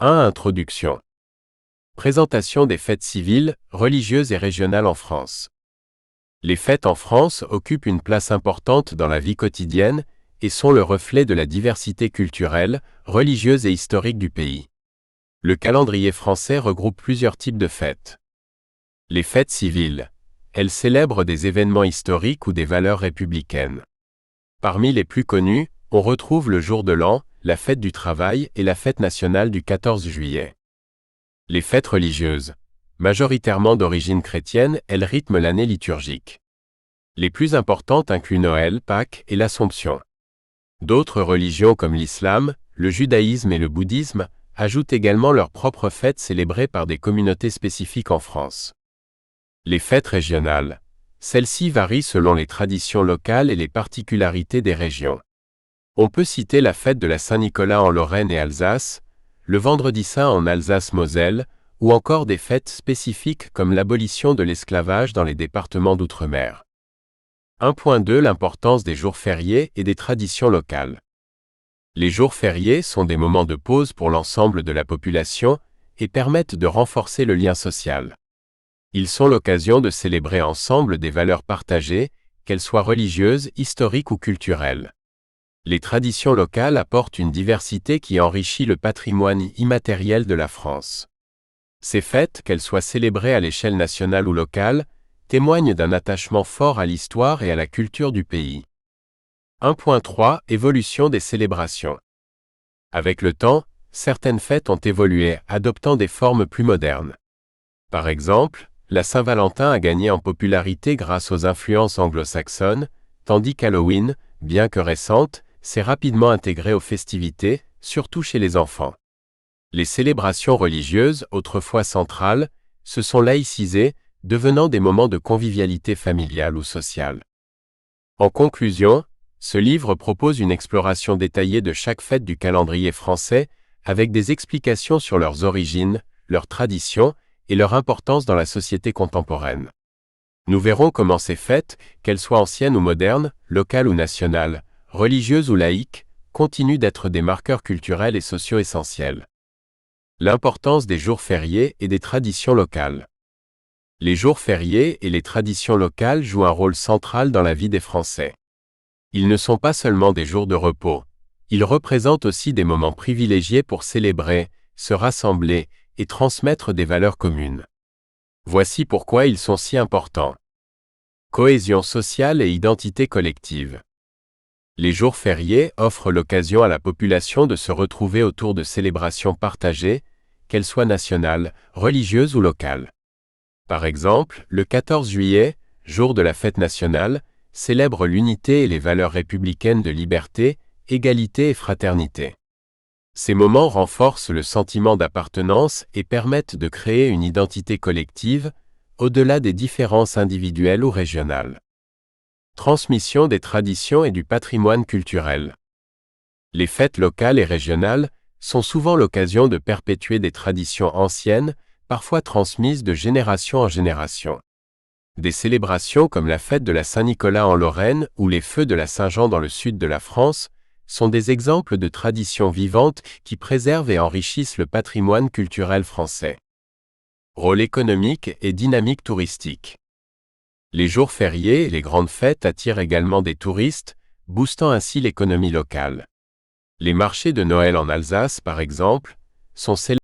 1. Introduction. Présentation des fêtes civiles, religieuses et régionales en France. Les fêtes en France occupent une place importante dans la vie quotidienne et sont le reflet de la diversité culturelle, religieuse et historique du pays. Le calendrier français regroupe plusieurs types de fêtes. Les fêtes civiles. Elles célèbrent des événements historiques ou des valeurs républicaines. Parmi les plus connues, on retrouve le jour de l'an, la fête du travail et la fête nationale du 14 juillet. Les fêtes religieuses. Majoritairement d'origine chrétienne, elles rythment l'année liturgique. Les plus importantes incluent Noël, Pâques et l'Assomption. D'autres religions comme l'islam, le judaïsme et le bouddhisme ajoutent également leurs propres fêtes célébrées par des communautés spécifiques en France. Les fêtes régionales. Celles-ci varient selon les traditions locales et les particularités des régions. On peut citer la fête de la Saint-Nicolas en Lorraine et Alsace, le Vendredi Saint en Alsace-Moselle, ou encore des fêtes spécifiques comme l'abolition de l'esclavage dans les départements d'outre-mer. 1.2 L'importance des jours fériés et des traditions locales. Les jours fériés sont des moments de pause pour l'ensemble de la population et permettent de renforcer le lien social. Ils sont l'occasion de célébrer ensemble des valeurs partagées, qu'elles soient religieuses, historiques ou culturelles. Les traditions locales apportent une diversité qui enrichit le patrimoine immatériel de la France. Ces fêtes, qu'elles soient célébrées à l'échelle nationale ou locale, témoignent d'un attachement fort à l'histoire et à la culture du pays. 1.3 Évolution des célébrations. Avec le temps, certaines fêtes ont évolué, adoptant des formes plus modernes. Par exemple, la Saint-Valentin a gagné en popularité grâce aux influences anglo-saxonnes, tandis qu'Halloween, bien que récente, s'est rapidement intégrée aux festivités, surtout chez les enfants. Les célébrations religieuses, autrefois centrales, se sont laïcisées, devenant des moments de convivialité familiale ou sociale. En conclusion, ce livre propose une exploration détaillée de chaque fête du calendrier français, avec des explications sur leurs origines, leurs traditions et leur importance dans la société contemporaine. Nous verrons comment ces fêtes, qu'elles soient anciennes ou modernes, locales ou nationales, religieuses ou laïques, continuent d'être des marqueurs culturels et sociaux essentiels. L'importance des jours fériés et des traditions locales. Les jours fériés et les traditions locales jouent un rôle central dans la vie des Français. Ils ne sont pas seulement des jours de repos, ils représentent aussi des moments privilégiés pour célébrer, se rassembler et transmettre des valeurs communes. Voici pourquoi ils sont si importants. Cohésion sociale et identité collective. Les jours fériés offrent l'occasion à la population de se retrouver autour de célébrations partagées, qu'elles soient nationales, religieuses ou locales. Par exemple, le 14 juillet, jour de la fête nationale, célèbre l'unité et les valeurs républicaines de liberté, égalité et fraternité. Ces moments renforcent le sentiment d'appartenance et permettent de créer une identité collective, au-delà des différences individuelles ou régionales. Transmission des traditions et du patrimoine culturel. Les fêtes locales et régionales sont souvent l'occasion de perpétuer des traditions anciennes, parfois transmises de génération en génération. Des célébrations comme la fête de la Saint-Nicolas en Lorraine ou les feux de la Saint-Jean dans le sud de la France sont des exemples de traditions vivantes qui préservent et enrichissent le patrimoine culturel français. Rôle économique et dynamique touristique. Les jours fériés et les grandes fêtes attirent également des touristes, boostant ainsi l'économie locale. Les marchés de Noël en Alsace, par exemple, sont célèbres